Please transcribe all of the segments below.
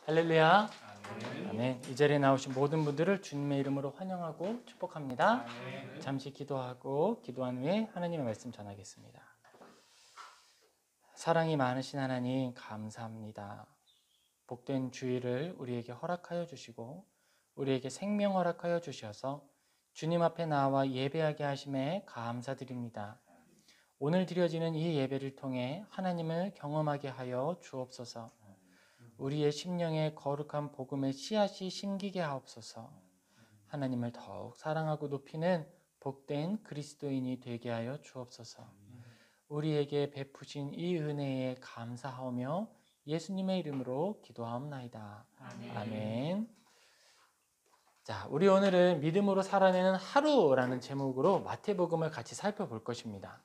할렐루야. 아멘. 이 자리에 나오신 모든 분들을 주님의 이름으로 환영하고 축복합니다. 잠시 기도하고 기도한 후에 하나님의 말씀 전하겠습니다. 사랑이 많으신 하나님 감사합니다. 복된 주일을 우리에게 허락하여 주시고 우리에게 생명 허락하여 주셔서 주님 앞에 나와 예배하게 하심에 감사드립니다. 오늘 드려지는 이 예배를 통해 하나님을 경험하게 하여 주옵소서. 우리의 심령에 거룩한 복음의 씨앗이 심기게 하옵소서. 하나님을 더욱 사랑하고 높이는 복된 그리스도인이 되게 하여 주옵소서. 우리에게 베푸신 이 은혜에 감사하며 예수님의 이름으로 기도하옵나이다. 아멘. 자, 우리 오늘은 믿음으로 살아내는 하루라는 제목으로 마태복음을 같이 살펴볼 것입니다.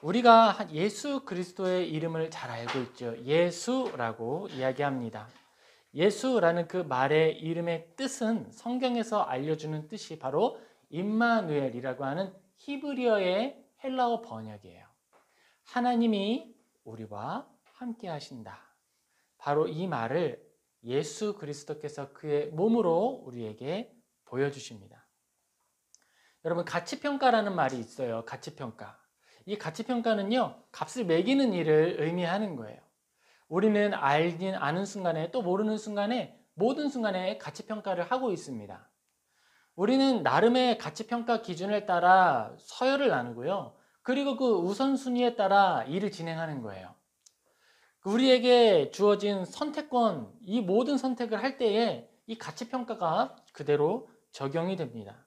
우리가 예수 그리스도의 이름을 잘 알고 있죠. 예수라고 이야기합니다. 예수라는 그 말의 이름의 뜻은 성경에서 알려주는 뜻이 바로 임마누엘이라고 하는 히브리어의 헬라어 번역이에요. 하나님이 우리와 함께 하신다. 바로 이 말을 예수 그리스도께서 그의 몸으로 우리에게 보여주십니다. 여러분, 가치평가라는 말이 있어요. 가치평가. 이 가치평가는요, 값을 매기는 일을 의미하는 거예요. 우리는 아는 순간에 또 모르는 순간에 모든 순간에 가치평가를 하고 있습니다. 우리는 나름의 가치평가 기준에 따라 서열을 나누고요. 그리고 그 우선순위에 따라 일을 진행하는 거예요. 우리에게 주어진 선택권, 이 모든 선택을 할 때에 이 가치평가가 그대로 적용이 됩니다.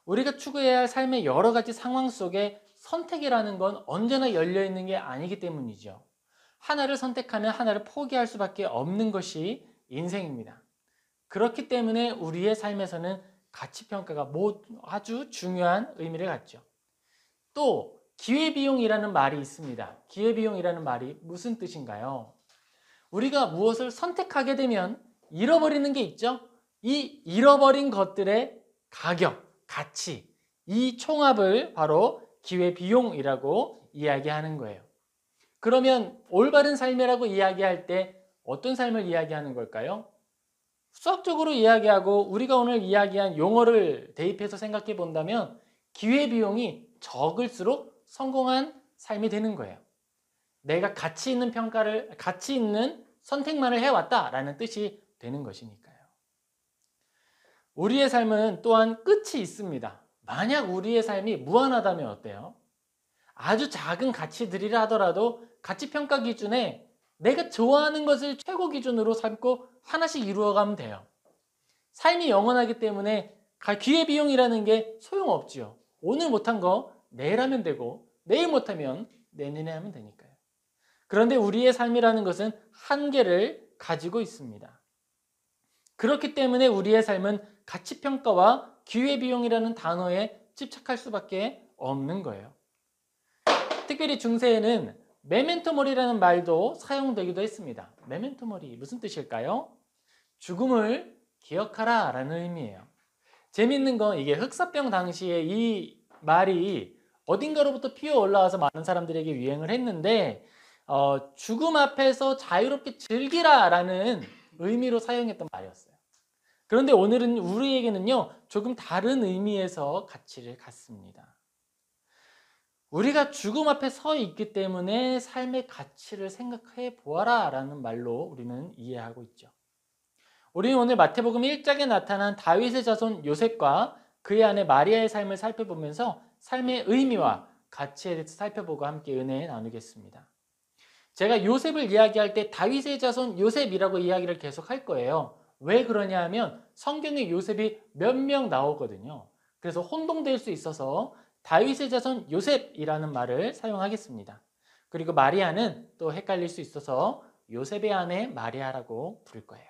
우리가 추구해야 할 삶의 여러 가지 상황 속에 선택이라는 건 언제나 열려있는 게 아니기 때문이죠. 하나를 선택하면 하나를 포기할 수밖에 없는 것이 인생입니다. 그렇기 때문에 우리의 삶에서는 가치평가가 아주 중요한 의미를 갖죠. 또 기회비용이라는 말이 있습니다. 기회비용이라는 말이 무슨 뜻인가요? 우리가 무엇을 선택하게 되면 잃어버리는 게 있죠. 이 잃어버린 것들의 가격, 가치, 이 총합을 바로 기회비용이라고 이야기하는 거예요. 그러면 올바른 삶이라고 이야기할 때 어떤 삶을 이야기하는 걸까요? 수학적으로 이야기하고 우리가 오늘 이야기한 용어를 대입해서 생각해 본다면 기회비용이 적을수록 성공한 삶이 되는 거예요. 내가 가치 있는 가치 있는 선택만을 해왔다라는 뜻이 되는 것이니까요. 우리의 삶은 또한 끝이 있습니다. 만약 우리의 삶이 무한하다면 어때요? 아주 작은 가치들이라 하더라도 가치평가 기준에 내가 좋아하는 것을 최고 기준으로 삼고 하나씩 이루어가면 돼요. 삶이 영원하기 때문에 기회비용이라는 게 소용없지요. 오늘 못한 거 내일 하면 되고 내일 못하면 내년에 하면 되니까요. 그런데 우리의 삶이라는 것은 한계를 가지고 있습니다. 그렇기 때문에 우리의 삶은 가치평가와 기회비용이라는 단어에 집착할 수밖에 없는 거예요. 특별히 중세에는 메멘토모리라는 말도 사용되기도 했습니다. 메멘토모리 무슨 뜻일까요? 죽음을 기억하라 라는 의미예요. 재밌는 건 이게 흑사병 당시에 이 말이 어딘가로부터 피어 올라와서 많은 사람들에게 유행을 했는데 죽음 앞에서 자유롭게 즐기라 라는 의미로 사용했던 말이었어요. 그런데 오늘은 우리에게는요, 조금 다른 의미에서 가치를 갖습니다. 우리가 죽음 앞에 서 있기 때문에 삶의 가치를 생각해 보아라 라는 말로 우리는 이해하고 있죠. 우리는 오늘 마태복음 1장에 나타난 다윗의 자손 요셉과 그의 아내 마리아의 삶을 살펴보면서 삶의 의미와 가치에 대해서 살펴보고 함께 은혜 나누겠습니다. 제가 요셉을 이야기할 때 다윗의 자손 요셉이라고 이야기를 계속 할 거예요. 왜 그러냐 하면 성경에 요셉이 몇 명 나오거든요. 그래서 혼동될 수 있어서 다윗의 자손 요셉이라는 말을 사용하겠습니다. 그리고 마리아는 또 헷갈릴 수 있어서 요셉의 아내 마리아라고 부를 거예요.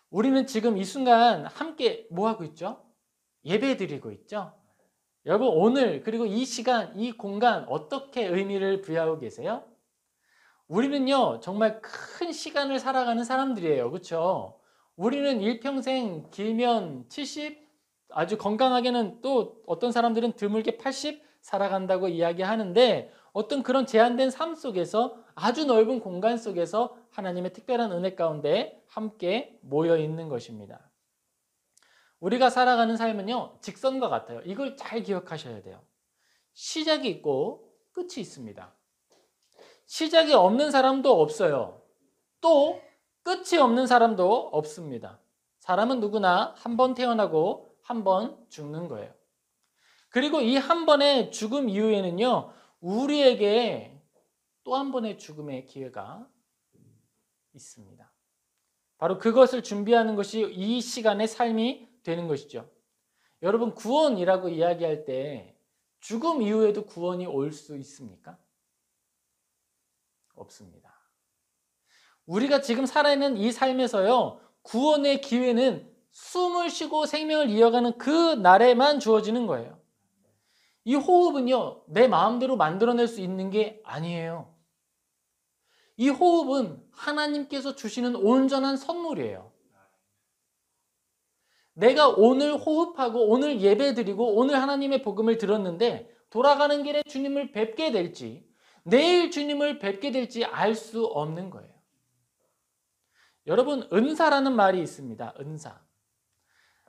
우리는 지금 이 순간 함께 뭐 하고 있죠? 예배 드리고 있죠? 여러분, 오늘 그리고 이 시간, 이 공간 어떻게 의미를 부여하고 계세요? 우리는요, 정말 큰 시간을 살아가는 사람들이에요. 그렇죠? 우리는 일평생 길면 70, 아주 건강하게는 또 어떤 사람들은 드물게 80 살아간다고 이야기하는데 어떤 그런 제한된 삶 속에서 아주 넓은 공간 속에서 하나님의 특별한 은혜 가운데 함께 모여 있는 것입니다. 우리가 살아가는 삶은요, 직선과 같아요. 이걸 잘 기억하셔야 돼요. 시작이 있고 끝이 있습니다. 시작이 없는 사람도 없어요. 또 끝이 없는 사람도 없습니다. 사람은 누구나 한 번 태어나고 한 번 죽는 거예요. 그리고 이 한 번의 죽음 이후에는요, 우리에게 또 한 번의 죽음의 기회가 있습니다. 바로 그것을 준비하는 것이 이 시간의 삶이 되는 것이죠. 여러분, 구원이라고 이야기할 때 죽음 이후에도 구원이 올 수 있습니까? 없습니다. 우리가 지금 살아있는 이 삶에서요, 구원의 기회는 숨을 쉬고 생명을 이어가는 그 날에만 주어지는 거예요. 이 호흡은요, 내 마음대로 만들어낼 수 있는 게 아니에요. 이 호흡은 하나님께서 주시는 온전한 선물이에요. 내가 오늘 호흡하고 오늘 예배드리고 오늘 하나님의 복음을 들었는데 돌아가는 길에 주님을 뵙게 될지 내일 주님을 뵙게 될지 알 수 없는 거예요. 여러분, 은사라는 말이 있습니다. 은사.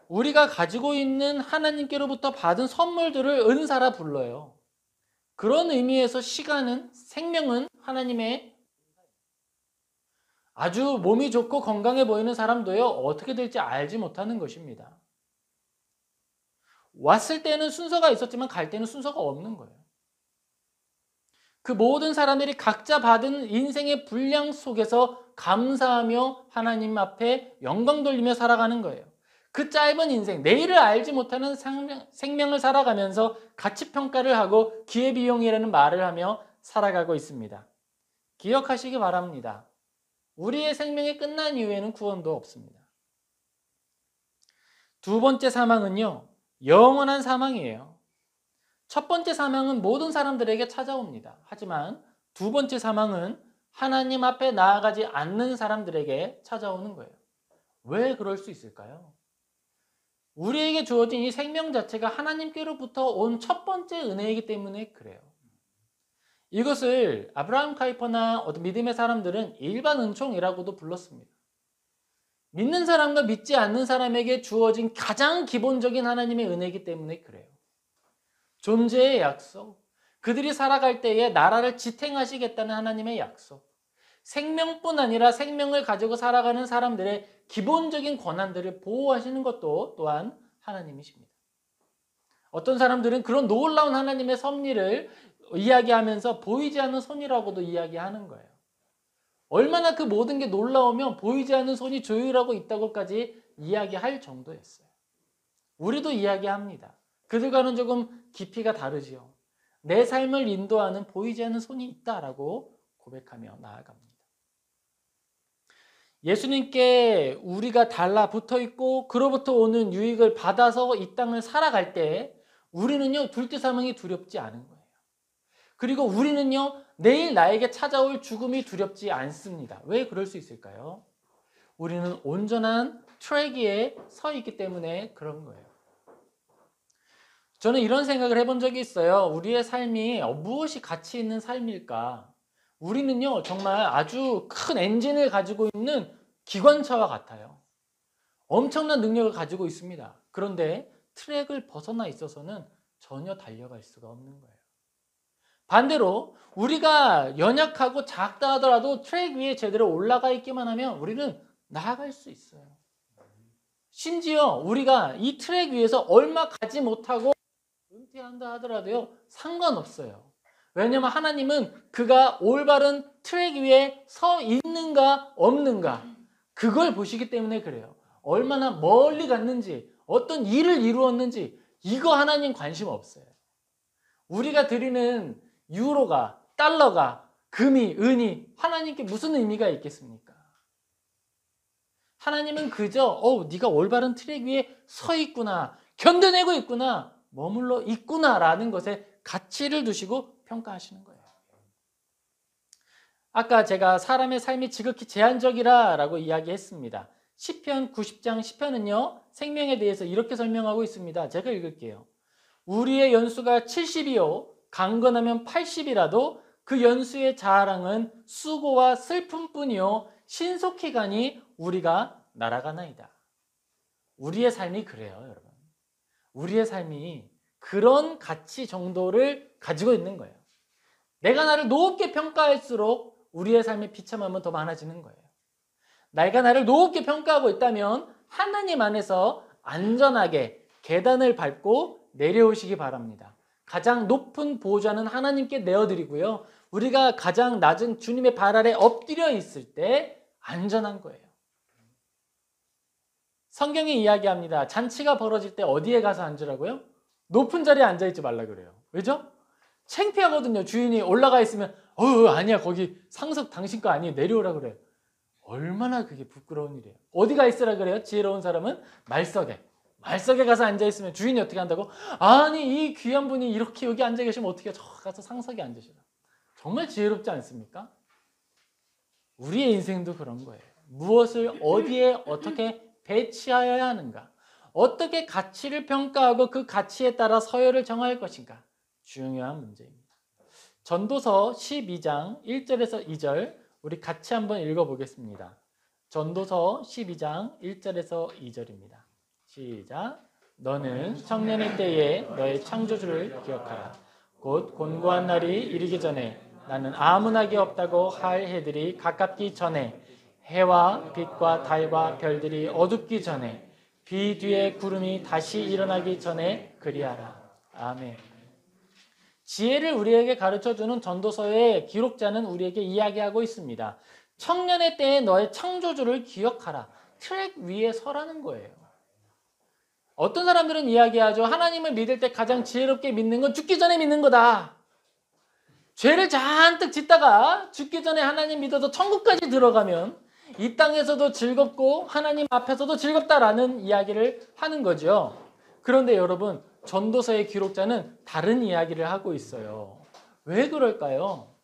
우리가 가지고 있는 하나님께로부터 받은 선물들을 은사라 불러요. 그런 의미에서 시간은, 생명은 하나님의, 아주 몸이 좋고 건강해 보이는 사람도요, 어떻게 될지 알지 못하는 것입니다. 왔을 때는 순서가 있었지만 갈 때는 순서가 없는 거예요. 그 모든 사람들이 각자 받은 인생의 분량 속에서 감사하며 하나님 앞에 영광 돌리며 살아가는 거예요. 그 짧은 인생, 내일을 알지 못하는 생명을 살아가면서 가치평가를 하고 기회비용이라는 말을 하며 살아가고 있습니다. 기억하시기 바랍니다. 우리의 생명이 끝난 이후에는 구원도 없습니다. 두 번째 사망은요, 영원한 사망이에요. 첫 번째 사망은 모든 사람들에게 찾아옵니다. 하지만 두 번째 사망은 하나님 앞에 나아가지 않는 사람들에게 찾아오는 거예요. 왜 그럴 수 있을까요? 우리에게 주어진 이 생명 자체가 하나님께로부터 온 첫 번째 은혜이기 때문에 그래요. 이것을 아브라함 카이퍼나 어떤 믿음의 사람들은 일반 은총이라고도 불렀습니다. 믿는 사람과 믿지 않는 사람에게 주어진 가장 기본적인 하나님의 은혜이기 때문에 그래요. 존재의 약속, 그들이 살아갈 때에 나라를 지탱하시겠다는 하나님의 약속, 생명뿐 아니라 생명을 가지고 살아가는 사람들의 기본적인 권한들을 보호하시는 것도 또한 하나님이십니다. 어떤 사람들은 그런 놀라운 하나님의 섭리를 이야기하면서 보이지 않는 손이라고도 이야기하는 거예요. 얼마나 그 모든 게 놀라우면 보이지 않는 손이 조율하고 있다고까지 이야기할 정도였어요. 우리도 이야기합니다. 그들과는 조금 깊이가 다르지요. 내 삶을 인도하는 보이지 않는 손이 있다라고 고백하며 나아갑니다. 예수님께 우리가 달라붙어 있고 그로부터 오는 유익을 받아서 이 땅을 살아갈 때 우리는요, 둘째 사망이 두렵지 않은 거예요. 그리고 우리는요, 내일 나에게 찾아올 죽음이 두렵지 않습니다. 왜 그럴 수 있을까요? 우리는 온전한 트랙 위에 서 있기 때문에 그런 거예요. 저는 이런 생각을 해본 적이 있어요. 우리의 삶이 무엇이 가치 있는 삶일까? 우리는요, 정말 아주 큰 엔진을 가지고 있는 기관차와 같아요. 엄청난 능력을 가지고 있습니다. 그런데 트랙을 벗어나 있어서는 전혀 달려갈 수가 없는 거예요. 반대로 우리가 연약하고 작다 하더라도 트랙 위에 제대로 올라가 있기만 하면 우리는 나아갈 수 있어요. 심지어 우리가 이 트랙 위에서 얼마 가지 못하고 은퇴한다 하더라도요, 상관없어요. 왜냐하면 하나님은 그가 올바른 트랙 위에 서 있는가 없는가 그걸 보시기 때문에 그래요. 얼마나 멀리 갔는지 어떤 일을 이루었는지 이거 하나님 관심 없어요. 우리가 드리는 유로가, 달러가, 금이, 은이 하나님께 무슨 의미가 있겠습니까? 하나님은 그저 네가 올바른 트랙 위에 서 있구나, 견뎌내고 있구나, 머물러 있구나라는 것에 가치를 두시고 평가하시는 거예요. 아까 제가 사람의 삶이 지극히 제한적이라고 이야기했습니다. 시편 90장 10편은요, 생명에 대해서 이렇게 설명하고 있습니다. 제가 읽을게요. 우리의 연수가 70이요 강건하면 80이라도 그 연수의 자랑은 수고와 슬픔뿐이요 신속히 가니 우리가 날아가나이다. 우리의 삶이 그래요, 여러분. 우리의 삶이 그런 가치 정도를 가지고 있는 거예요. 내가 나를 높게 평가할수록 우리의 삶의 비참함은 더 많아지는 거예요. 내가 나를 높게 평가하고 있다면 하나님 안에서 안전하게 계단을 밟고 내려오시기 바랍니다. 가장 높은 보좌는 하나님께 내어드리고요. 우리가 가장 낮은 주님의 발 아래 엎드려 있을 때 안전한 거예요. 성경이 이야기합니다. 잔치가 벌어질 때 어디에 가서 앉으라고요? 높은 자리에 앉아있지 말라 그래요. 왜죠? 창피하거든요. 주인이 올라가 있으면 아니야 거기 상석 당신 거 아니에요. 내려오라 그래요. 얼마나 그게 부끄러운 일이에요. 어디가 있으라 그래요? 지혜로운 사람은 말석에 가서 앉아있으면 주인이 어떻게 한다고? 아니 이 귀한 분이 이렇게 여기 앉아 계시면 어떻게 저 가서 상석에 앉으시라. 정말 지혜롭지 않습니까? 우리의 인생도 그런 거예요. 무엇을 어디에 어떻게 배치하여야 하는가? 어떻게 가치를 평가하고 그 가치에 따라 서열을 정할 것인가? 중요한 문제입니다. 전도서 12장 1절에서 2절 우리 같이 한번 읽어보겠습니다. 전도서 12장 1절에서 2절입니다. 시작. 너는 청년의 때에 너의 창조주를 기억하라. 곧 곤고한 날이 이르기 전에 나는 아무 낙이 없다고 할 해들이 가깝기 전에 해와 빛과 달과 별들이 어둡기 전에 비 뒤에 구름이 다시 일어나기 전에 그리하라. 아멘. 지혜를 우리에게 가르쳐주는 전도서의 기록자는 우리에게 이야기하고 있습니다. 청년의 때에 너의 창조주를 기억하라. 트랙 위에 서라는 거예요. 어떤 사람들은 이야기하죠. 하나님을 믿을 때 가장 지혜롭게 믿는 건 죽기 전에 믿는 거다. 죄를 잔뜩 짓다가 죽기 전에 하나님 믿어서 천국까지 들어가면 이 땅에서도 즐겁고 하나님 앞에서도 즐겁다라는 이야기를 하는 거죠. 그런데 여러분, 전도서의 기록자는 다른 이야기를 하고 있어요. 왜 그럴까요?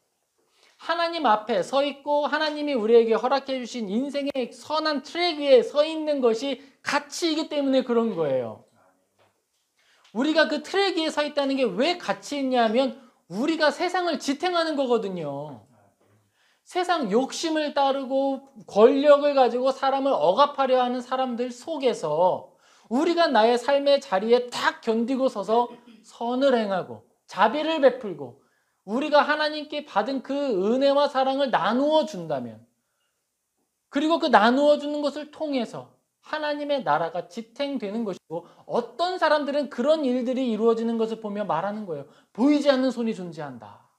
하나님 앞에 서 있고 하나님이 우리에게 허락해 주신 인생의 선한 트랙 위에 서 있는 것이 가치이기 때문에 그런 거예요. 우리가 그 트랙 위에 서 있다는 게 왜 가치 있냐면 우리가 세상을 지탱하는 거거든요. 세상 욕심을 따르고 권력을 가지고 사람을 억압하려 하는 사람들 속에서 우리가 나의 삶의 자리에 딱 견디고 서서 선을 행하고 자비를 베풀고 우리가 하나님께 받은 그 은혜와 사랑을 나누어 준다면, 그리고 그 나누어 주는 것을 통해서 하나님의 나라가 지탱되는 것이고, 어떤 사람들은 그런 일들이 이루어지는 것을 보며 말하는 거예요. 보이지 않는 손이 존재한다.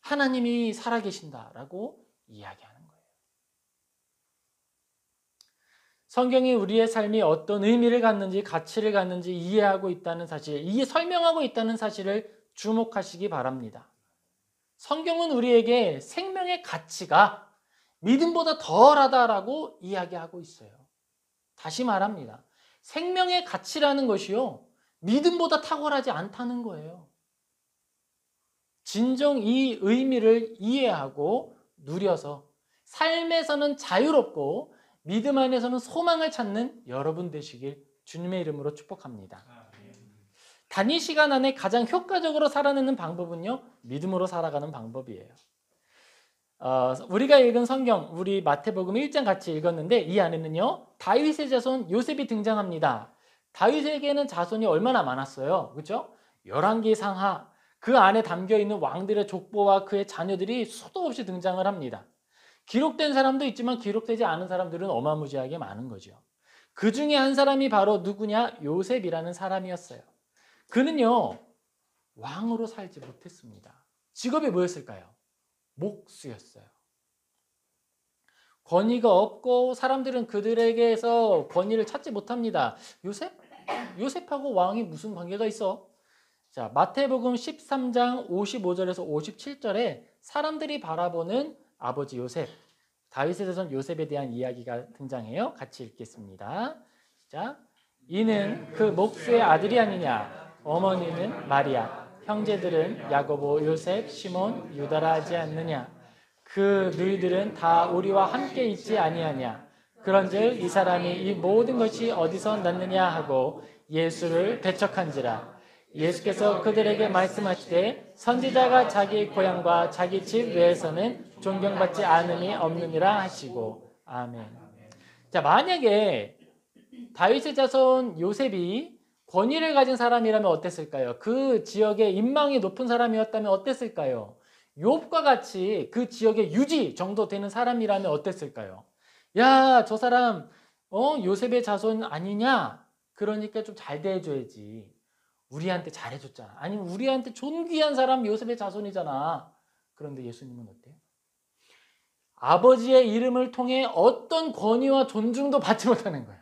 하나님이 살아계신다라고 이야기하는 거예요. 성경이 우리의 삶이 어떤 의미를 갖는지, 가치를 갖는지 이해하고 있다는 사실, 설명하고 있다는 사실을 주목하시기 바랍니다. 성경은 우리에게 생명의 가치가 믿음보다 덜하다라고 이야기하고 있어요. 다시 말합니다. 생명의 가치라는 것이요, 믿음보다 탁월하지 않다는 거예요. 진정 이 의미를 이해하고 누려서 삶에서는 자유롭고 믿음 안에서는 소망을 찾는 여러분 되시길 주님의 이름으로 축복합니다. 단위 시간 안에 가장 효과적으로 살아내는 방법은요, 믿음으로 살아가는 방법이에요. 우리가 읽은 성경, 우리 마태복음 1장 같이 읽었는데 이 안에는요, 다윗의 자손 요셉이 등장합니다. 다윗에게는 자손이 얼마나 많았어요, 그렇죠? 11개 상하, 그 안에 담겨있는 왕들의 족보와 그의 자녀들이 수도 없이 등장을 합니다. 기록된 사람도 있지만 기록되지 않은 사람들은 어마무지하게 많은 거죠. 그 중에 한 사람이 바로 누구냐? 요셉이라는 사람이었어요. 그는요, 왕으로 살지 못했습니다. 직업이 뭐였을까요? 목수였어요. 권위가 없고 사람들은 그들에게서 권위를 찾지 못합니다. 요셉하고 왕이 무슨 관계가 있어? 자, 마태복음 13장 55절에서 57절에 사람들이 바라보는 아버지 요셉, 다윗의 자손 요셉에 대한 이야기가 등장해요. 같이 읽겠습니다. 자, 이는 그 목수의 아들이 아니냐? 어머니는 마리아, 형제들은 야고보, 요셉, 시몬, 유다라 하지 않느냐? 그 너희들은 다 우리와 함께 있지 아니하냐? 그런즉 이 사람이 이 모든 것이 어디서 났느냐 하고 예수를 배척한지라. 예수께서 그들에게 말씀하시되 선지자가 자기 고향과 자기 집 외에서는 존경받지 않음이 없느니라 하시고. 아멘. 자, 만약에 다윗의 자손 요셉이 권위를 가진 사람이라면 어땠을까요? 그 지역의 인망이 높은 사람이었다면 어땠을까요? 욥과 같이 그 지역의 유지 정도 되는 사람이라면 어땠을까요? 야, 저 사람 요셉의 자손 아니냐? 그러니까 좀 잘 대해줘야지. 우리한테 잘해줬잖아. 아니면 우리한테 존귀한 사람 요셉의 자손이잖아. 그런데 예수님은 어때요? 아버지의 이름을 통해 어떤 권위와 존중도 받지 못하는 거야.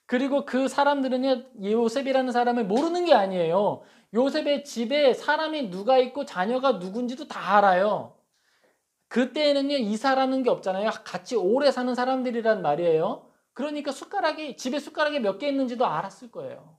그리고 그 사람들은 요셉이라는 사람을 모르는 게 아니에요. 요셉의 집에 사람이 누가 있고 자녀가 누군지도 다 알아요. 그때는요, 이사라는 게 없잖아요. 같이 오래 사는 사람들이란 말이에요. 그러니까 집에 숟가락이 몇 개 있는지도 알았을 거예요.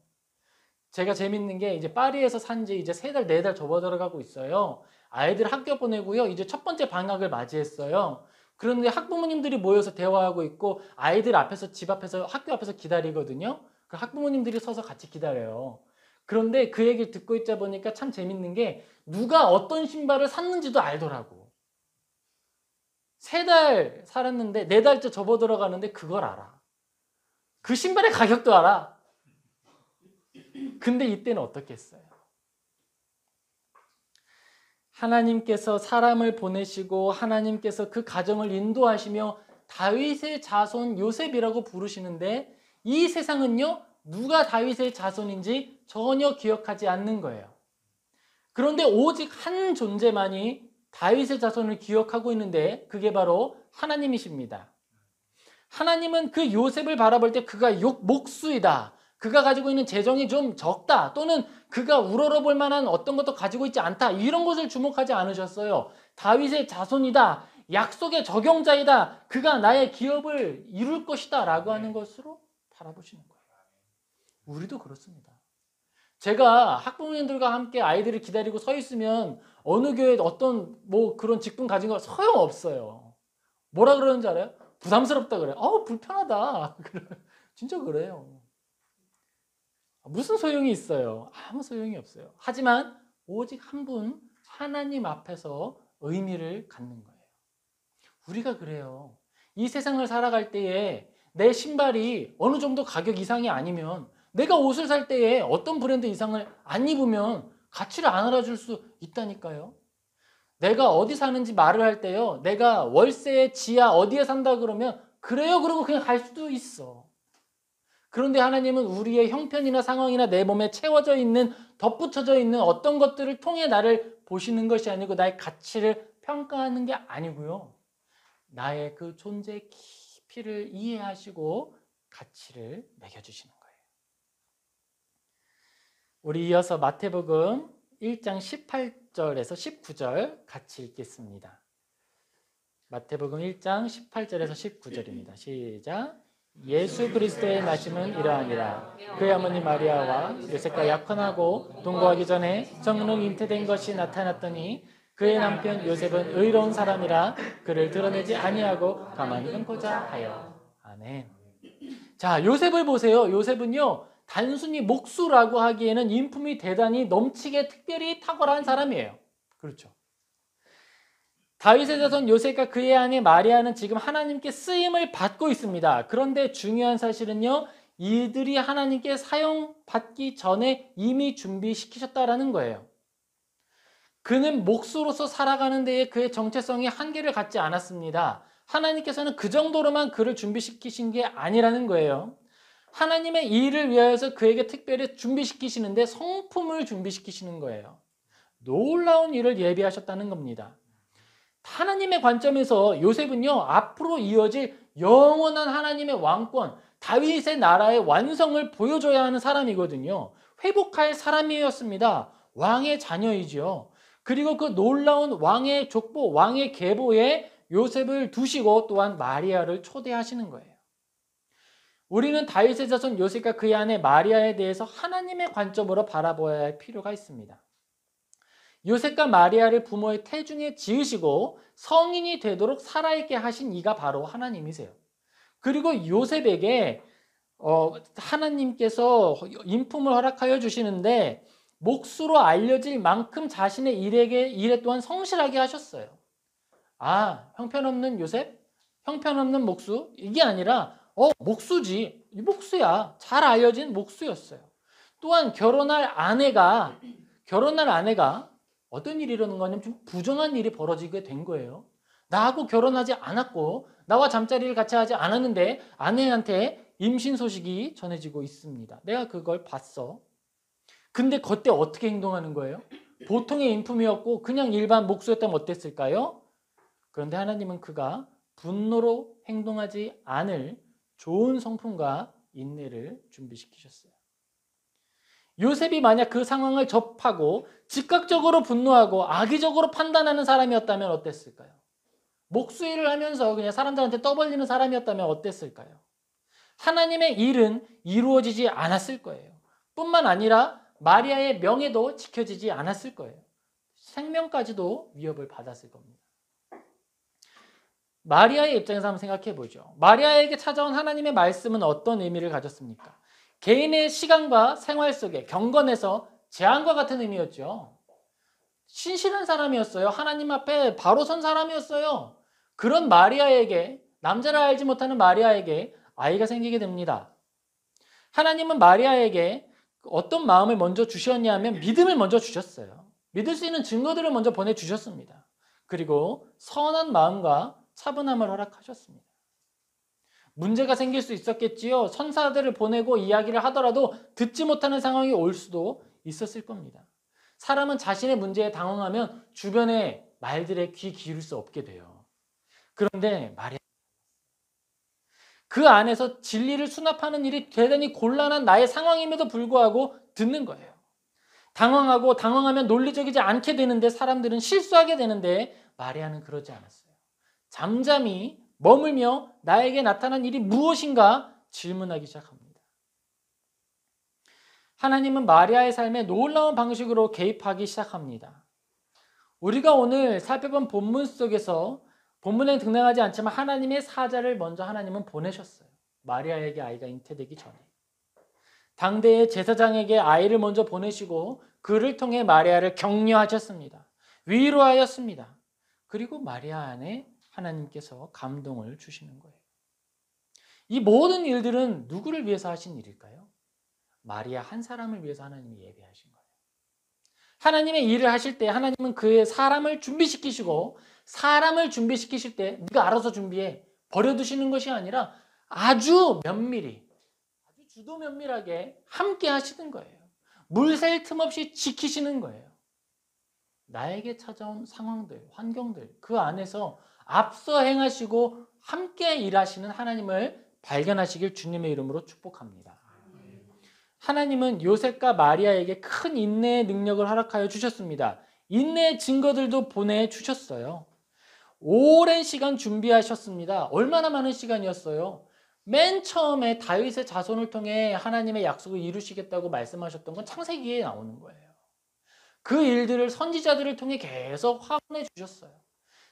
제가 재밌는 게 이제 파리에서 산지 이제 3달, 4달 접어들어가고 있어요. 아이들 학교 보내고요. 이제 첫 번째 방학을 맞이했어요. 그런데 학부모님들이 모여서 대화하고 있고 아이들 앞에서 집 앞에서 학교 앞에서 기다리거든요. 그 학부모님들이 서서 같이 기다려요. 그런데 그 얘기를 듣고 있자 보니까 참 재밌는 게 누가 어떤 신발을 샀는지도 알더라고. 3달 살았는데 4달째 접어들어가는데 그걸 알아. 그 신발의 가격도 알아. 근데 이때는 어떻겠어요? 하나님께서 사람을 보내시고 하나님께서 그 가정을 인도하시며 다윗의 자손 요셉이라고 부르시는데 이 세상은요, 누가 다윗의 자손인지 전혀 기억하지 않는 거예요. 그런데 오직 한 존재만이 다윗의 자손을 기억하고 있는데 그게 바로 하나님이십니다. 하나님은 그 요셉을 바라볼 때 그가 목수이다. 그가 가지고 있는 재정이 좀 적다. 또는 그가 우러러볼 만한 어떤 것도 가지고 있지 않다. 이런 것을 주목하지 않으셨어요. 다윗의 자손이다. 약속의 적용자이다. 그가 나의 기업을 이룰 것이다. 라고 하는 것으로 바라보시는 거예요. 우리도 그렇습니다. 제가 학부모님들과 함께 아이들을 기다리고 서 있으면 어느 교회에 어떤 그런 직분 가진 거 소용없어요. 뭐라 그러는지 알아요? 부담스럽다 그래요. 불편하다. 진짜 그래요. 무슨 소용이 있어요? 아무 소용이 없어요. 하지만 오직 한 분 하나님 앞에서 의미를 갖는 거예요. 우리가 그래요. 이 세상을 살아갈 때에 내 신발이 어느 정도 가격 이상이 아니면 내가 옷을 살 때에 어떤 브랜드 이상을 안 입으면 가치를 안 알아줄 수 있다니까요. 내가 어디 사는지 말을 할 때요. 내가 월세 지하 어디에 산다 그러면 그래요 그러고 그냥 갈 수도 있어. 그런데 하나님은 우리의 형편이나 상황이나 내 몸에 채워져 있는 덧붙여져 있는 어떤 것들을 통해 나를 보시는 것이 아니고 나의 가치를 평가하는 게 아니고요. 나의 그 존재의 깊이를 이해하시고 가치를 매겨주시는 거예요. 우리 이어서 마태복음 1장 18절에서 19절 같이 읽겠습니다. 마태복음 1장 18절에서 19절입니다. 시작. 예수 그리스도의 나심은 이러하니라. 그의 어머니 마리아와 요셉과 약혼하고 동거하기 전에 성령 잉태된 것이 나타났더니 그의 남편 요셉은 의로운 사람이라 그를 드러내지 아니하고 가만히 끊고자 하여. 아멘. 자, 요셉을 보세요. 요셉은요, 단순히 목수라고 하기에는 인품이 대단히 넘치게 특별히 탁월한 사람이에요. 그렇죠. 다윗의 자손 요셉과 그의 아내 마리아는 지금 하나님께 쓰임을 받고 있습니다. 그런데 중요한 사실은요, 이들이 하나님께 사용받기 전에 이미 준비시키셨다라는 거예요. 그는 목수로서 살아가는 데에 그의 정체성이 한계를 갖지 않았습니다. 하나님께서는 그 정도로만 그를 준비시키신 게 아니라는 거예요. 하나님의 일을 위하여서 그에게 특별히 준비시키시는데 성품을 준비시키시는 거예요. 놀라운 일을 예비하셨다는 겁니다. 하나님의 관점에서 요셉은요, 앞으로 이어질 영원한 하나님의 왕권, 다윗의 나라의 완성을 보여줘야 하는 사람이거든요. 회복할 사람이었습니다. 왕의 자녀이지요. 그리고 그 놀라운 왕의 족보, 왕의 계보에 요셉을 두시고 또한 마리아를 초대하시는 거예요. 우리는 다윗의 자손 요셉과 그의 아내 마리아에 대해서 하나님의 관점으로 바라보아야 할 필요가 있습니다. 요셉과 마리아를 부모의 태중에 지으시고 성인이 되도록 살아있게 하신 이가 바로 하나님이세요. 그리고 요셉에게 하나님께서 인품을 허락하여 주시는데 몫으로 알려질 만큼 자신의 일에 또한 성실하게 하셨어요. 형편없는 요셉? 형편없는 목수? 이게 아니라 목수지. 이 목수야. 잘 알려진 목수였어요. 또한 결혼할 아내가 어떤 일이 일어난 거냐면 좀 부정한 일이 벌어지게 된 거예요. 나하고 결혼하지 않았고 나와 잠자리를 같이 하지 않았는데 아내한테 임신 소식이 전해지고 있습니다. 내가 그걸 봤어. 근데 그때 어떻게 행동하는 거예요? 보통의 인품이었고 그냥 일반 목수였다면 어땠을까요? 그런데 하나님은 그가 분노로 행동하지 않을 좋은 성품과 인내를 준비시키셨어요. 요셉이 만약 그 상황을 접하고 즉각적으로 분노하고 악의적으로 판단하는 사람이었다면 어땠을까요? 목수 일을 하면서 그냥 사람들한테 떠벌리는 사람이었다면 어땠을까요? 하나님의 일은 이루어지지 않았을 거예요. 뿐만 아니라 마리아의 명예도 지켜지지 않았을 거예요. 생명까지도 위협을 받았을 겁니다. 마리아의 입장에서 한번 생각해 보죠. 마리아에게 찾아온 하나님의 말씀은 어떤 의미를 가졌습니까? 개인의 시간과 생활 속에 경건해서 재앙과 같은 의미였죠. 신실한 사람이었어요. 하나님 앞에 바로 선 사람이었어요. 그런 마리아에게, 남자를 알지 못하는 마리아에게 아이가 생기게 됩니다. 하나님은 마리아에게 어떤 마음을 먼저 주셨냐면 믿음을 먼저 주셨어요. 믿을 수 있는 증거들을 먼저 보내주셨습니다. 그리고 선한 마음과 차분함을 허락하셨습니다. 문제가 생길 수 있었겠지요. 선사들을 보내고 이야기를 하더라도 듣지 못하는 상황이 올 수도 있었을 겁니다. 사람은 자신의 문제에 당황하면 주변의 말들에 귀 기울일 수 없게 돼요. 그런데 마리아, 그 안에서 진리를 수납하는 일이 대단히 곤란한 나의 상황임에도 불구하고 듣는 거예요. 당황하면 논리적이지 않게 되는데 사람들은 실수하게 되는데 마리아는 그러지 않았어요. 잠잠히 머물며 나에게 나타난 일이 무엇인가 질문하기 시작합니다. 하나님은 마리아의 삶에 놀라운 방식으로 개입하기 시작합니다. 우리가 오늘 살펴본 본문 속에서 본문에 등장하지 않지만 하나님의 사자를 먼저 하나님은 보내셨어요. 마리아에게 아이가 잉태되기 전에. 당대의 제사장에게 아이를 먼저 보내시고 그를 통해 마리아를 격려하셨습니다. 위로하였습니다. 그리고 마리아 안에 하나님께서 감동을 주시는 거예요. 이 모든 일들은 누구를 위해서 하신 일일까요? 마리아 한 사람을 위해서 하나님이 예배하신 거예요. 하나님의 일을 하실 때 하나님은 그의 사람을 준비시키시고 사람을 준비시키실 때 네가 알아서 준비해 버려두시는 것이 아니라 아주 면밀히 아주 주도 면밀하게 함께 하시는 거예요. 물샐 틈 없이 지키시는 거예요. 나에게 찾아온 상황들, 환경들 그 안에서 앞서 행하시고 함께 일하시는 하나님을 발견하시길 주님의 이름으로 축복합니다. 하나님은 요셉과 마리아에게 큰 인내의 능력을 허락하여 주셨습니다. 인내의 증거들도 보내주셨어요. 오랜 시간 준비하셨습니다. 얼마나 많은 시간이었어요? 맨 처음에 다윗의 자손을 통해 하나님의 약속을 이루시겠다고 말씀하셨던 건 창세기에 나오는 거예요. 그 일들을 선지자들을 통해 계속 확인해 주셨어요.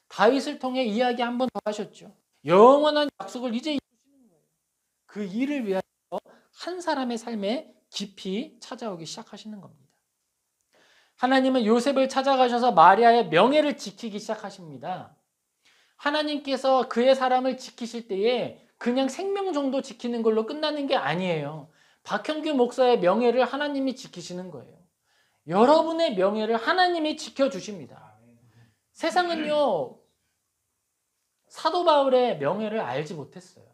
다윗을 통해 이야기 한 번 더 하셨죠. 영원한 약속을 이제 이루시는 거예요. 그 일을 위하여 한 사람의 삶에 깊이 찾아오기 시작하시는 겁니다. 하나님은 요셉을 찾아가셔서 마리아의 명예를 지키기 시작하십니다. 하나님께서 그의 사람을 지키실 때에 그냥 생명 정도 지키는 걸로 끝나는 게 아니에요. 박형규 목사의 명예를 하나님이 지키시는 거예요. 여러분의 명예를 하나님이 지켜주십니다. 세상은요, 사도 바울의 명예를 알지 못했어요.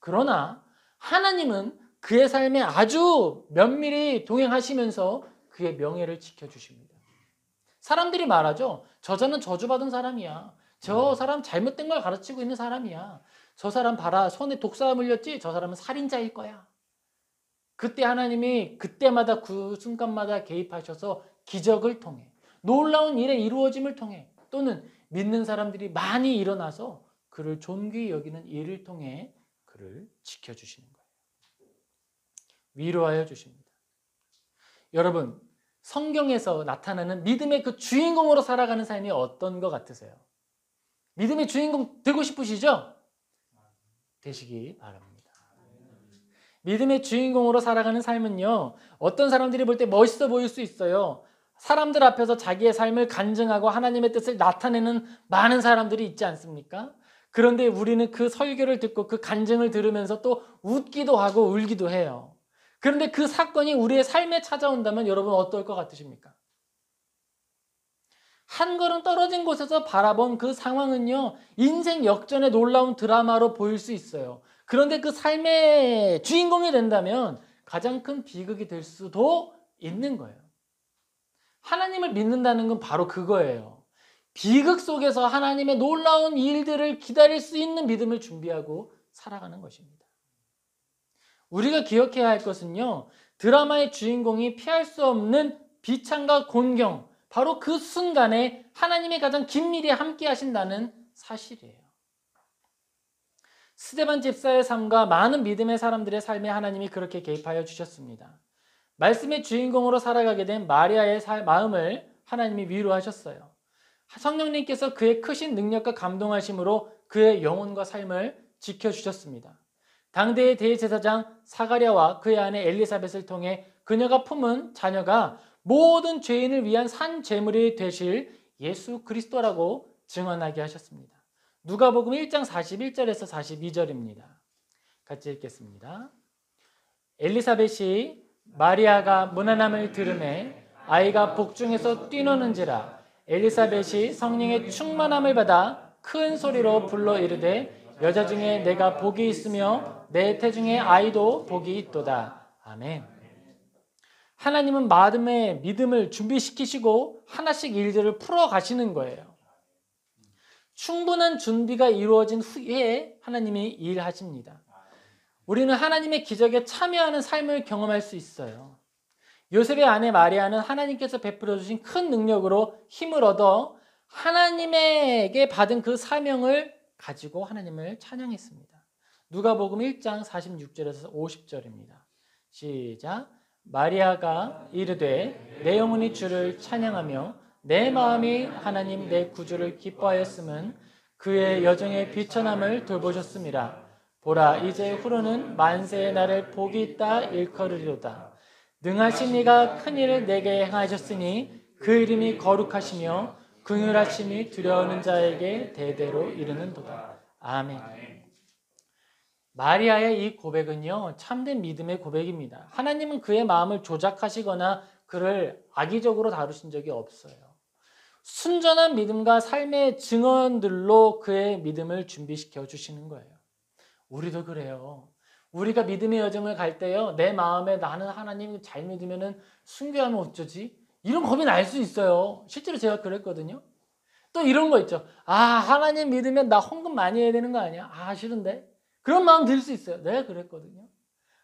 그러나 하나님은 그의 삶에 아주 면밀히 동행하시면서 그의 명예를 지켜주십니다. 사람들이 말하죠. 저자는 저주받은 사람이야. 저 사람 잘못된 걸 가르치고 있는 사람이야. 저 사람 봐라. 손에 독사가 물렸지? 저 사람은 살인자일 거야. 그때 하나님이 그때마다 그 순간마다 개입하셔서 기적을 통해 놀라운 일의 이루어짐을 통해 또는 믿는 사람들이 많이 일어나서 그를 존귀히 여기는 일을 통해 그를 지켜주시는 거예요. 위로하여 주십니다. 여러분, 성경에서 나타나는 믿음의 그 주인공으로 살아가는 삶이 어떤 것 같으세요? 믿음의 주인공 되고 싶으시죠? 되시기 바랍니다. 믿음의 주인공으로 살아가는 삶은요, 어떤 사람들이 볼 때 멋있어 보일 수 있어요. 사람들 앞에서 자기의 삶을 간증하고 하나님의 뜻을 나타내는 많은 사람들이 있지 않습니까? 그런데 우리는 그 설교를 듣고 그 간증을 들으면서 또 웃기도 하고 울기도 해요. 그런데 그 사건이 우리의 삶에 찾아온다면 여러분 어떨 것 같으십니까? 한 걸음 떨어진 곳에서 바라본 그 상황은요, 인생 역전의 놀라운 드라마로 보일 수 있어요. 그런데 그 삶의 주인공이 된다면 가장 큰 비극이 될 수도 있는 거예요. 하나님을 믿는다는 건 바로 그거예요. 비극 속에서 하나님의 놀라운 일들을 기다릴 수 있는 믿음을 준비하고 살아가는 것입니다. 우리가 기억해야 할 것은요, 드라마의 주인공이 피할 수 없는 비창과 곤경, 바로 그 순간에 하나님이 가장 긴밀히 함께 하신다는 사실이에요. 스데반 집사의 삶과 많은 믿음의 사람들의 삶에 하나님이 그렇게 개입하여 주셨습니다. 말씀의 주인공으로 살아가게 된 마리아의 마음을 하나님이 위로하셨어요. 성령님께서 그의 크신 능력과 감동하심으로 그의 영혼과 삶을 지켜주셨습니다. 당대의 대제사장 사가랴와 그의 아내 엘리사벳을 통해 그녀가 품은 자녀가 모든 죄인을 위한 산 제물이 되실 예수 그리스도라고 증언하게 하셨습니다. 누가복음 1장 41절에서 42절입니다. 같이 읽겠습니다. 엘리사벳이 마리아가 무난함을 들으매 아이가 복중에서 뛰노는지라 엘리사벳이 성령의 충만함을 받아 큰 소리로 불러 이르되 여자 중에 내가 복이 있으며 내 태중에 아이도 복이 있도다. 아멘. 하나님은 마음의 믿음을 준비시키시고 하나씩 일들을 풀어가시는 거예요. 충분한 준비가 이루어진 후에 하나님이 일하십니다. 우리는 하나님의 기적에 참여하는 삶을 경험할 수 있어요. 요셉의 아내 마리아는 하나님께서 베풀어 주신 큰 능력으로 힘을 얻어 하나님에게 받은 그 사명을 가지고 하나님을 찬양했습니다. 누가복음 1장 46절에서 50절입니다. 시작. 마리아가 이르되 내 영혼이 주를 찬양하며 내 마음이 하나님 내 구주를 기뻐하였음은 그의 여정의 비천함을 돌보셨음이라. 보라 이제 후로는 만세의 날을 복이 있다 일컬으리로다. 능하신 이가 큰 일을 내게 행하셨으니 그 이름이 거룩하시며 긍휼하심이 두려워하는 자에게 대대로 이르는도다. 아멘. 마리아의 이 고백은요, 참된 믿음의 고백입니다. 하나님은 그의 마음을 조작하시거나 그를 악의적으로 다루신 적이 없어요. 순전한 믿음과 삶의 증언들로 그의 믿음을 준비시켜 주시는 거예요. 우리도 그래요. 우리가 믿음의 여정을 갈 때요, 내 마음에 나는 하나님 잘 믿으면 순교하면 어쩌지? 이런 겁이 날 수 있어요. 실제로 제가 그랬거든요. 또 이런 거 있죠. 아, 하나님 믿으면 나 헌금 많이 해야 되는 거 아니야? 아, 싫은데? 그런 마음 들 수 있어요. 내가 그랬거든요.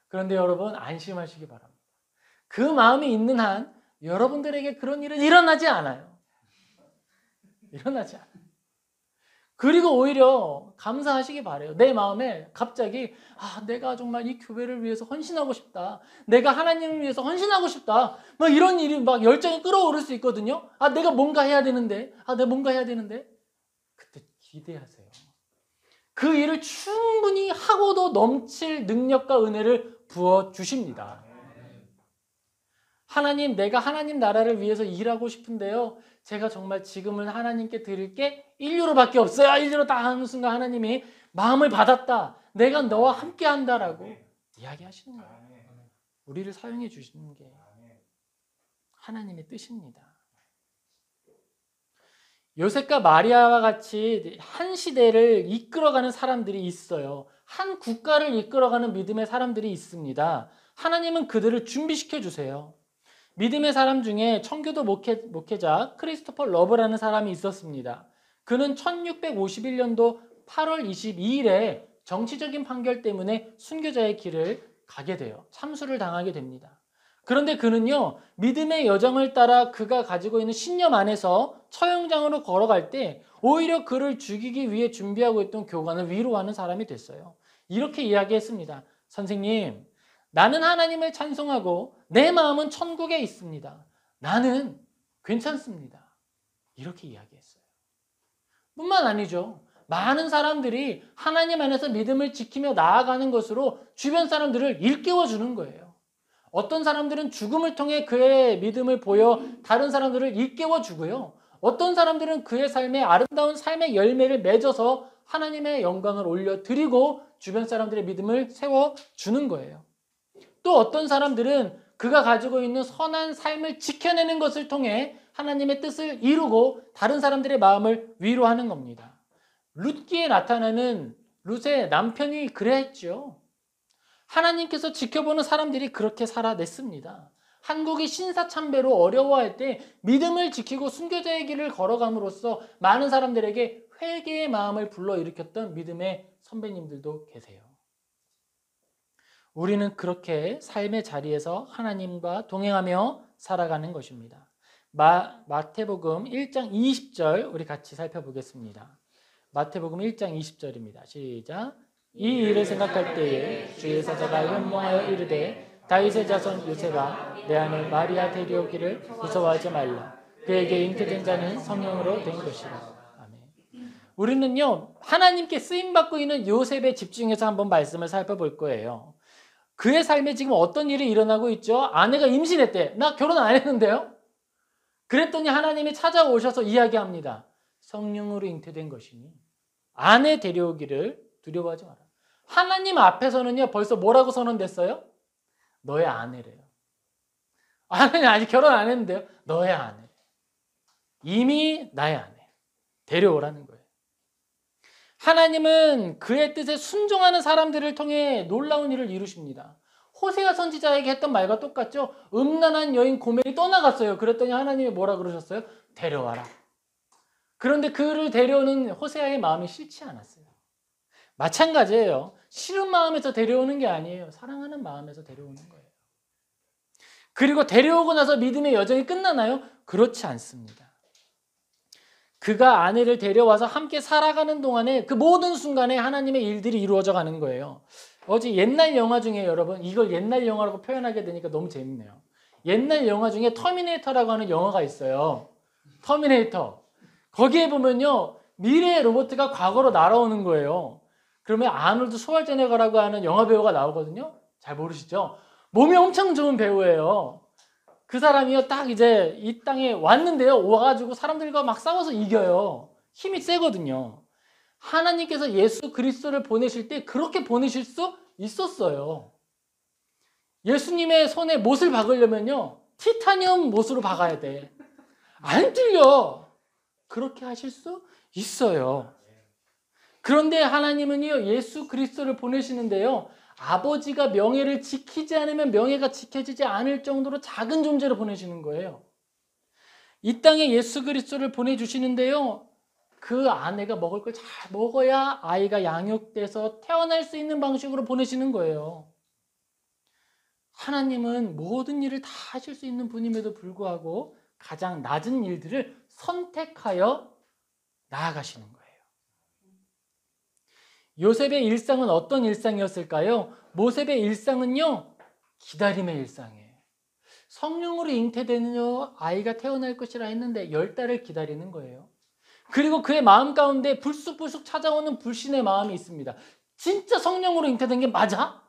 그런데 여러분 안심하시기 바랍니다. 그 마음이 있는 한 여러분들에게 그런 일은 일어나지 않아요. 일어나지 않아요. 그리고 오히려 감사하시기 바라요. 내 마음에 갑자기 내가 정말 이 교회를 위해서 헌신하고 싶다. 내가 하나님을 위해서 헌신하고 싶다. 막 이런 일이 막 열정이 끌어오를 수 있거든요. 내가 뭔가 해야 되는데. 내가 뭔가 해야 되는데. 그때 기대하세요. 그 일을 충분히 하고도 넘칠 능력과 은혜를 부어주십니다. 하나님, 내가 하나님 나라를 위해서 일하고 싶은데요. 제가 정말 지금은 하나님께 드릴 게 1유로밖에 없어요. 1유로 딱 하는 순간 하나님이 마음을 받았다. 내가 너와 함께 한다라고 이야기하시는 거예요. 우리를 사용해 주시는 게 하나님의 뜻입니다. 요셉과 마리아와 같이 한 시대를 이끌어가는 사람들이 있어요. 한 국가를 이끌어가는 믿음의 사람들이 있습니다. 하나님은 그들을 준비시켜 주세요. 믿음의 사람 중에 청교도 목회자 크리스토퍼 러브라는 사람이 있었습니다. 그는 1651년도 8월 22일에 정치적인 판결 때문에 순교자의 길을 가게 돼요. 참수를 당하게 됩니다. 그런데 그는요, 믿음의 여정을 따라 그가 가지고 있는 신념 안에서 처형장으로 걸어갈 때 오히려 그를 죽이기 위해 준비하고 있던 교관을 위로하는 사람이 됐어요. 이렇게 이야기했습니다. 선생님, 나는 하나님을 찬송하고 내 마음은 천국에 있습니다. 나는 괜찮습니다. 이렇게 이야기했어요. 뿐만 아니죠. 많은 사람들이 하나님 안에서 믿음을 지키며 나아가는 것으로 주변 사람들을 일깨워 주는 거예요. 어떤 사람들은 죽음을 통해 그의 믿음을 보여 다른 사람들을 일깨워 주고요. 어떤 사람들은 그의 삶에 아름다운 삶의 열매를 맺어서 하나님의 영광을 올려드리고 주변 사람들의 믿음을 세워주는 거예요. 또 어떤 사람들은 그가 가지고 있는 선한 삶을 지켜내는 것을 통해 하나님의 뜻을 이루고 다른 사람들의 마음을 위로하는 겁니다. 룻기에 나타나는 룻의 남편이 그랬죠. 하나님께서 지켜보는 사람들이 그렇게 살아냈습니다. 한국이 신사참배로 어려워할 때 믿음을 지키고 순교자의 길을 걸어감으로써 많은 사람들에게 회개의 마음을 불러일으켰던 믿음의 선배님들도 계세요. 우리는 그렇게 삶의 자리에서 하나님과 동행하며 살아가는 것입니다. 마태복음 1장 20절 우리 같이 살펴보겠습니다. 마태복음 1장 20절입니다. 시작. 이 일을 생각할 때에 주의 사자가 현몽하여 이르되 다윗의 자손 요셉아 내 아내 마리아 데려오기를 무서워하지 말라. 그에게 잉태된 자는 성령으로 된 것이라. 아멘. 우리는요 하나님께 쓰임받고 있는 요셉에 집중해서 한번 말씀을 살펴볼 거예요. 그의 삶에 지금 어떤 일이 일어나고 있죠? 아내가 임신했대. 나 결혼 안 했는데요? 그랬더니 하나님이 찾아오셔서 이야기합니다. 성령으로 잉태된 것이니 아내 데려오기를 두려워하지 마라. 하나님 앞에서는요 벌써 뭐라고 선언됐어요? 너의 아내래요. 아내는 아직 결혼 안 했는데요. 너의 아내. 이미 나의 아내. 데려오라는 거예요. 하나님은 그의 뜻에 순종하는 사람들을 통해 놀라운 일을 이루십니다. 호세아 선지자에게 했던 말과 똑같죠. 음란한 여인 고멜이 떠나갔어요. 그랬더니 하나님이 뭐라 그러셨어요? 데려와라. 그런데 그를 데려오는 호세아의 마음이 싫지 않았어요. 마찬가지예요. 싫은 마음에서 데려오는 게 아니에요. 사랑하는 마음에서 데려오는 거예요. 그리고 데려오고 나서 믿음의 여정이 끝나나요? 그렇지 않습니다. 그가 아내를 데려와서 함께 살아가는 동안에 그 모든 순간에 하나님의 일들이 이루어져 가는 거예요. 어제 옛날 영화 중에 여러분 이걸 옛날 영화라고 표현하게 되니까 너무 재밌네요. 옛날 영화 중에 터미네이터라고 하는 영화가 있어요. 터미네이터. 거기에 보면요. 미래의 로봇가 과거로 날아오는 거예요. 그러면 아놀드 슈왈제네거라고 하는 영화배우가 나오거든요. 잘 모르시죠? 몸이 엄청 좋은 배우예요. 그 사람이요 딱 이제 이 땅에 왔는데요. 와가지고 사람들과 막 싸워서 이겨요. 힘이 세거든요. 하나님께서 예수 그리스도를 보내실 때 그렇게 보내실 수 있었어요. 예수님의 손에 못을 박으려면요. 티타늄 못으로 박아야 돼. 안 뚫려. 그렇게 하실 수 있어요. 그런데 하나님은요. 예수 그리스도를 보내시는데요. 아버지가 명예를 지키지 않으면 명예가 지켜지지 않을 정도로 작은 존재로 보내시는 거예요. 이 땅에 예수 그리스도를 보내주시는데요. 그 아내가 먹을 걸 잘 먹어야 아이가 양육돼서 태어날 수 있는 방식으로 보내시는 거예요. 하나님은 모든 일을 다 하실 수 있는 분임에도 불구하고 가장 낮은 일들을 선택하여 나아가시는 거예요. 요셉의 일상은 어떤 일상이었을까요? 모셉의 일상은요, 기다림의 일상이에요. 성령으로 잉태되는 아이가 태어날 것이라 했는데 10달을 기다리는 거예요. 그리고 그의 마음 가운데 불쑥불쑥 찾아오는 불신의 마음이 있습니다. 진짜 성령으로 잉태된 게 맞아?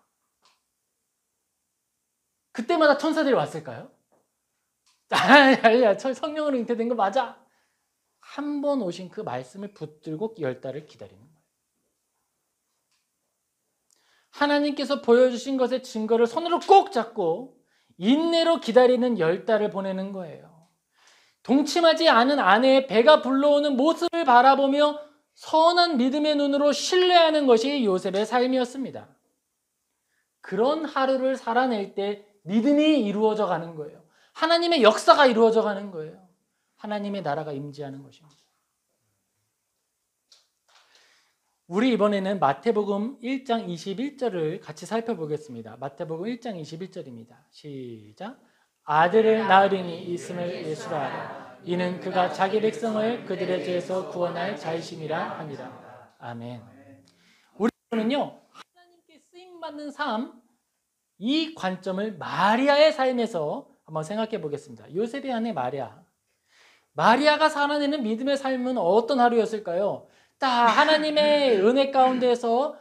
그때마다 천사들이 왔을까요? 아니야, 성령으로 잉태된 거 맞아? 한 번 오신 그 말씀을 붙들고 10달을 기다리는 거예요. 하나님께서 보여주신 것의 증거를 손으로 꼭 잡고 인내로 기다리는 10달을 보내는 거예요. 동침하지 않은 아내의 배가 불러오는 모습을 바라보며 선한 믿음의 눈으로 신뢰하는 것이 요셉의 삶이었습니다. 그런 하루를 살아낼 때 믿음이 이루어져 가는 거예요. 하나님의 역사가 이루어져 가는 거예요. 하나님의 나라가 임재하는 것입니다. 우리 이번에는 마태복음 1장 21절을 같이 살펴보겠습니다. 마태복음 1장 21절입니다. 시작. 아들을 낳으리니 있음을 예수라 하라. 이는 그가 자기 백성을 그들의 죄에서 구원할 자이심이라 하니라. 아멘. 우리는요 하나님께 쓰임받는 삶, 이 관점을 마리아의 삶에서 한번 생각해 보겠습니다. 요셉의 아내 마리아가 살아내는 믿음의 삶은 어떤 하루였을까요? 다 하나님의 은혜 가운데서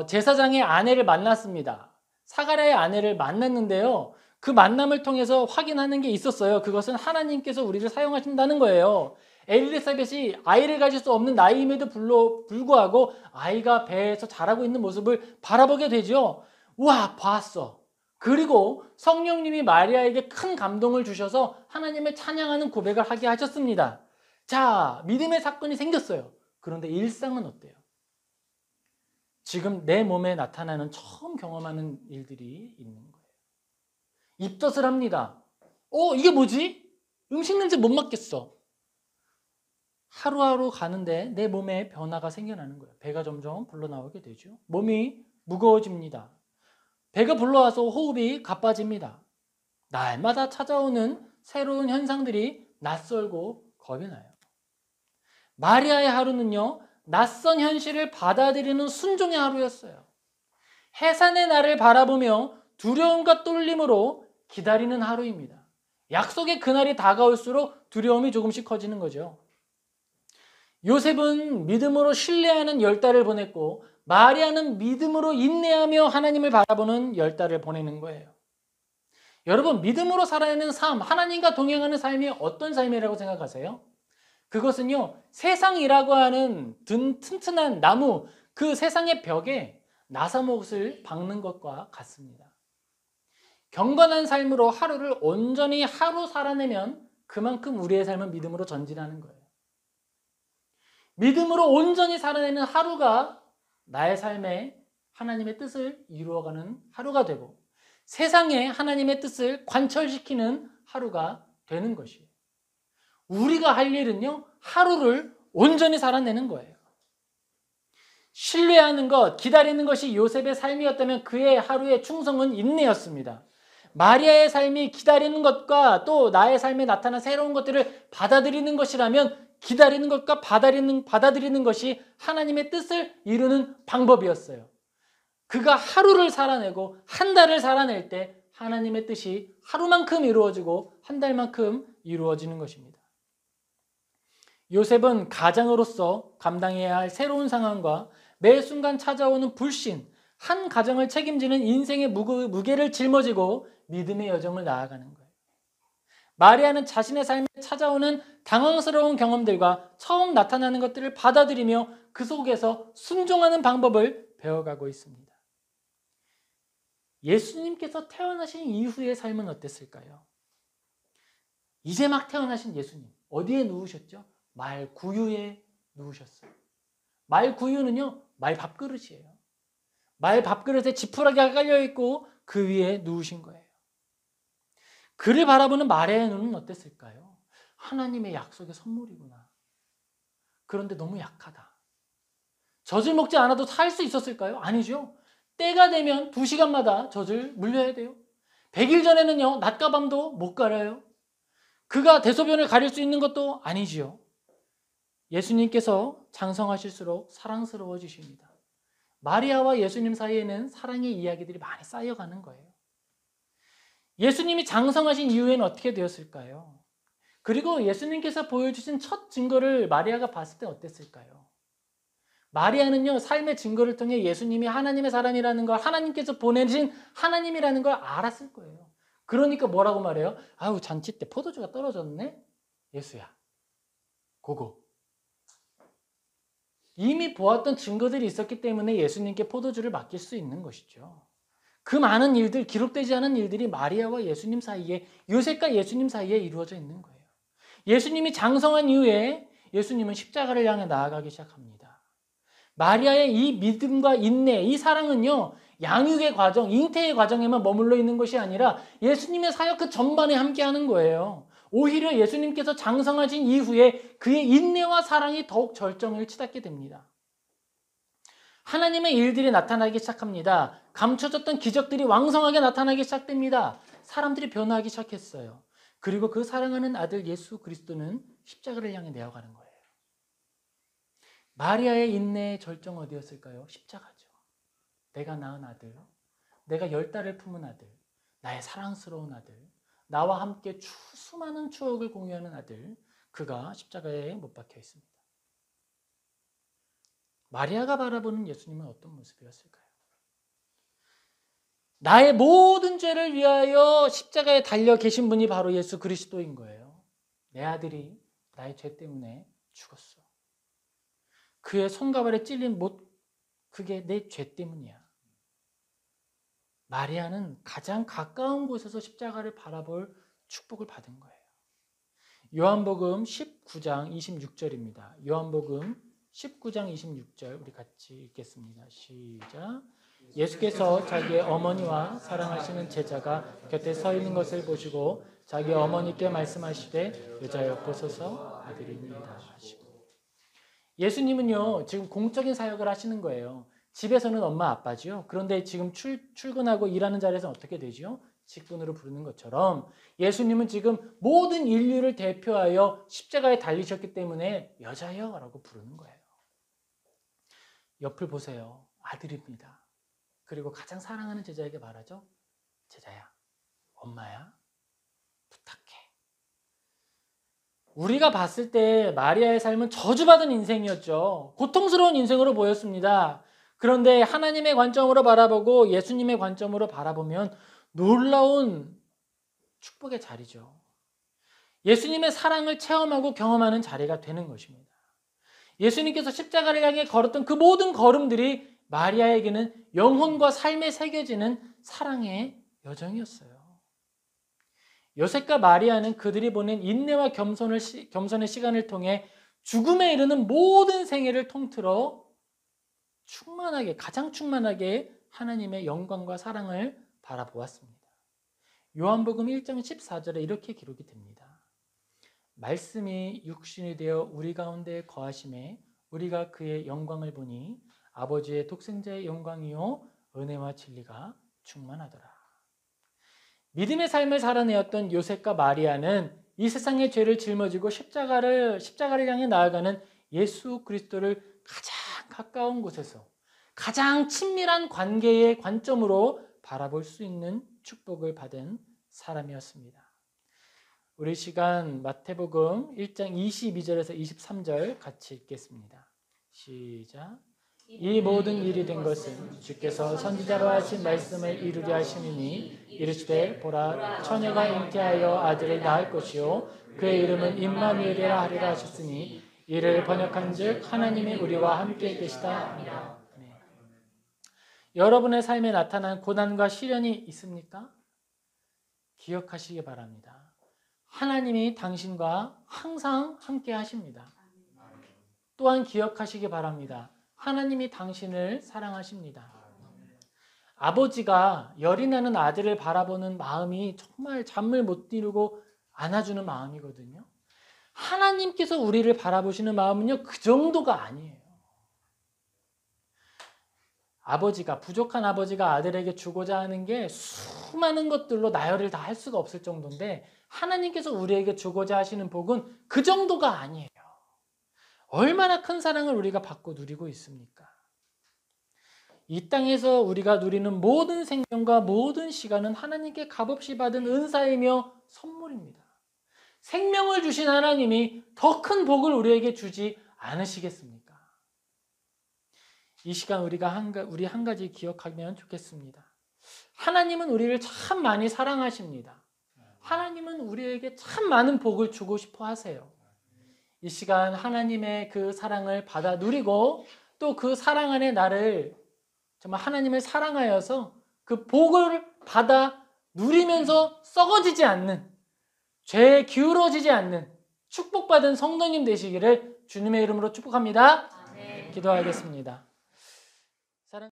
제사장의 아내를 만났습니다. 사가랴의 아내를 만났는데요. 그 만남을 통해서 확인하는 게 있었어요. 그것은 하나님께서 우리를 사용하신다는 거예요. 엘리사벳이 아이를 가질 수 없는 나이임에도 불구하고 아이가 배에서 자라고 있는 모습을 바라보게 되죠. 우와, 봤어. 그리고 성령님이 마리아에게 큰 감동을 주셔서 하나님을 찬양하는 고백을 하게 하셨습니다. 자, 믿음의 사건이 생겼어요. 그런데 일상은 어때요? 지금 내 몸에 나타나는 처음 경험하는 일들이 있는 거예요. 입덧을 합니다. 이게 뭐지? 음식 냄새 못 맡겠어. 하루하루 가는데 내 몸에 변화가 생겨나는 거예요. 배가 점점 불러나오게 되죠. 몸이 무거워집니다. 배가 불러와서 호흡이 가빠집니다. 날마다 찾아오는 새로운 현상들이 낯설고 겁이 나요. 마리아의 하루는요, 낯선 현실을 받아들이는 순종의 하루였어요. 해산의 날을 바라보며 두려움과 떨림으로 기다리는 하루입니다. 약속의 그날이 다가올수록 두려움이 조금씩 커지는 거죠. 요셉은 믿음으로 신뢰하는 10달을 보냈고 마리아는 믿음으로 인내하며 하나님을 바라보는 10달을 보내는 거예요. 여러분, 믿음으로 살아내는 삶, 하나님과 동행하는 삶이 어떤 삶이라고 생각하세요? 그것은요, 세상이라고 하는 튼튼한 나무, 그 세상의 벽에 나사못을 박는 것과 같습니다. 경건한 삶으로 하루를 온전히 하루 살아내면 그만큼 우리의 삶은 믿음으로 전진하는 거예요. 믿음으로 온전히 살아내는 하루가 나의 삶에 하나님의 뜻을 이루어가는 하루가 되고 세상에 하나님의 뜻을 관철시키는 하루가 되는 것이에요. 우리가 할 일은요, 하루를 온전히 살아내는 거예요. 신뢰하는 것, 기다리는 것이 요셉의 삶이었다면 그의 하루의 충성은 인내였습니다. 마리아의 삶이 기다리는 것과 또 나의 삶에 나타난 새로운 것들을 받아들이는 것이라면 기다리는 것과 받아들이는 것이 하나님의 뜻을 이루는 방법이었어요. 그가 하루를 살아내고 한 달을 살아낼 때 하나님의 뜻이 하루만큼 이루어지고 한 달만큼 이루어지는 것입니다. 요셉은 가장으로서 감당해야 할 새로운 상황과 매 순간 찾아오는 불신, 한 가정을 책임지는 인생의 무게를 짊어지고 믿음의 여정을 나아가는 거예요. 마리아는 자신의 삶에 찾아오는 당황스러운 경험들과 처음 나타나는 것들을 받아들이며 그 속에서 순종하는 방법을 배워가고 있습니다. 예수님께서 태어나신 이후의 삶은 어땠을까요? 이제 막 태어나신 예수님, 어디에 누우셨죠? 말 구유에 누우셨어요. 말 구유는요, 말 밥그릇이에요. 말 밥그릇에 지푸라기가 깔려있고 그 위에 누우신 거예요. 그를 바라보는 마리아의 눈은 어땠을까요? 하나님의 약속의 선물이구나. 그런데 너무 약하다. 젖을 먹지 않아도 살 수 있었을까요? 아니죠. 때가 되면 2시간마다 젖을 물려야 돼요. 100일 전에는요, 낮과 밤도 못 가려요. 그가 대소변을 가릴 수 있는 것도 아니지요. 예수님께서 장성하실수록 사랑스러워지십니다. 마리아와 예수님 사이에는 사랑의 이야기들이 많이 쌓여가는 거예요. 예수님이 장성하신 이후에는 어떻게 되었을까요? 그리고 예수님께서 보여주신 첫 증거를 마리아가 봤을 때 어땠을까요? 마리아는요, 삶의 증거를 통해 예수님이 하나님의 사람이라는 걸, 하나님께서 보내신 하나님이라는 걸 알았을 거예요. 그러니까 뭐라고 말해요? 아우, 잔치 때 포도주가 떨어졌네? 예수야, 고고. 이미 보았던 증거들이 있었기 때문에 예수님께 포도주를 맡길 수 있는 것이죠. 그 많은 일들, 기록되지 않은 일들이 마리아와 예수님 사이에, 요셉과 예수님 사이에 이루어져 있는 거예요. 예수님이 장성한 이후에 예수님은 십자가를 향해 나아가기 시작합니다. 마리아의 이 믿음과 인내, 이 사랑은요, 양육의 과정, 잉태의 과정에만 머물러 있는 것이 아니라 예수님의 사역 그 전반에 함께하는 거예요. 오히려 예수님께서 장성하신 이후에 그의 인내와 사랑이 더욱 절정을 치닫게 됩니다. 하나님의 일들이 나타나기 시작합니다. 감춰졌던 기적들이 왕성하게 나타나기 시작됩니다. 사람들이 변화하기 시작했어요. 그리고 그 사랑하는 아들 예수 그리스도는 십자가를 향해 내어가는 거예요. 마리아의 인내의 절정 어디였을까요? 십자가죠. 내가 낳은 아들, 내가 10달을 품은 아들, 나의 사랑스러운 아들, 나와 함께 수많은 추억을 공유하는 아들, 그가 십자가에 못 박혀 있습니다. 마리아가 바라보는 예수님은 어떤 모습이었을까요? 나의 모든 죄를 위하여 십자가에 달려 계신 분이 바로 예수 그리스도인 거예요. 내 아들이 나의 죄 때문에 죽었어. 그의 손과 발에 찔린 못, 그게 내 죄 때문이야. 마리아는 가장 가까운 곳에서 십자가를 바라볼 축복을 받은 거예요. 요한복음 19장 26절입니다. 요한복음 19장 26절 우리 같이 읽겠습니다. 시작. 예수께서 자기의 어머니와 사랑하시는 제자가 곁에 서 있는 것을 보시고 자기 어머니께 말씀하시되 여자여 보소서 아들입니다 하시고. 예수님은요 지금 공적인 사역을 하시는 거예요. 집에서는 엄마 아빠지요. 그런데 지금 출근하고 일하는 자리에서는 어떻게 되죠? 직분으로 부르는 것처럼 예수님은 지금 모든 인류를 대표하여 십자가에 달리셨기 때문에 여자여 라고 부르는 거예요. 옆을 보세요. 아들입니다. 그리고 가장 사랑하는 제자에게 말하죠. 제자야, 엄마야, 부탁해. 우리가 봤을 때 마리아의 삶은 저주받은 인생이었죠. 고통스러운 인생으로 보였습니다. 그런데 하나님의 관점으로 바라보고 예수님의 관점으로 바라보면 놀라운 축복의 자리죠. 예수님의 사랑을 체험하고 경험하는 자리가 되는 것입니다. 예수님께서 십자가를 향해 걸었던 그 모든 걸음들이 마리아에게는 영혼과 삶에 새겨지는 사랑의 여정이었어요. 요셉과 마리아는 그들이 보낸 인내와 겸손의 시간을 통해 죽음에 이르는 모든 생애를 통틀어 충만하게, 가장 충만하게 하나님의 영광과 사랑을 바라보았습니다. 요한복음 1장 14절에 이렇게 기록이 됩니다. 말씀이 육신이 되어 우리 가운데 거하심에 우리가 그의 영광을 보니 아버지의 독생자의 영광이요 은혜와 진리가 충만하더라. 믿음의 삶을 살아내었던 요셉과 마리아는 이 세상의 죄를 짊어지고 십자가를 향해 나아가는 예수 그리스도를 가장 가까운 곳에서 가장 친밀한 관계의 관점으로 바라볼 수 있는 축복을 받은 사람이었습니다. 우리 시간 마태복음 1장 22절에서 23절 같이 읽겠습니다. 시작. 이 모든 일이 된 것은 주께서 선지자로 하신 말씀을 이루려 하심이니 이르시되 보라 처녀가 잉태하여 아들을 낳을 것이요 그의 이름은 임마누엘이라 하리라 하셨으니 이를 번역한즉 하나님이 우리와 함께 계시다 하니라. 여러분의 삶에 나타난 고난과 시련이 있습니까? 기억하시기 바랍니다. 하나님이 당신과 항상 함께 하십니다. 또한 기억하시기 바랍니다. 하나님이 당신을 사랑하십니다. 아버지가 열이 나는 아들을 바라보는 마음이 정말 잠을 못 이루고 안아주는 마음이거든요. 하나님께서 우리를 바라보시는 마음은요, 그 정도가 아니에요. 부족한 아버지가 아들에게 주고자 하는 게 수많은 것들로 나열을 다 할 수가 없을 정도인데 하나님께서 우리에게 주고자 하시는 복은 그 정도가 아니에요. 얼마나 큰 사랑을 우리가 받고 누리고 있습니까? 이 땅에서 우리가 누리는 모든 생명과 모든 시간은 하나님께 값없이 받은 은사이며 선물입니다. 생명을 주신 하나님이 더 큰 복을 우리에게 주지 않으시겠습니까? 이 시간 우리 한 가지 기억하면 좋겠습니다. 하나님은 우리를 참 많이 사랑하십니다. 하나님은 우리에게 참 많은 복을 주고 싶어 하세요. 이 시간 하나님의 그 사랑을 받아 누리고 또 그 사랑 안에 나를 정말 하나님을 사랑하여서 그 복을 받아 누리면서 썩어지지 않는, 죄에 기울어지지 않는 축복받은 성도님 되시기를 주님의 이름으로 축복합니다. 기도하겠습니다.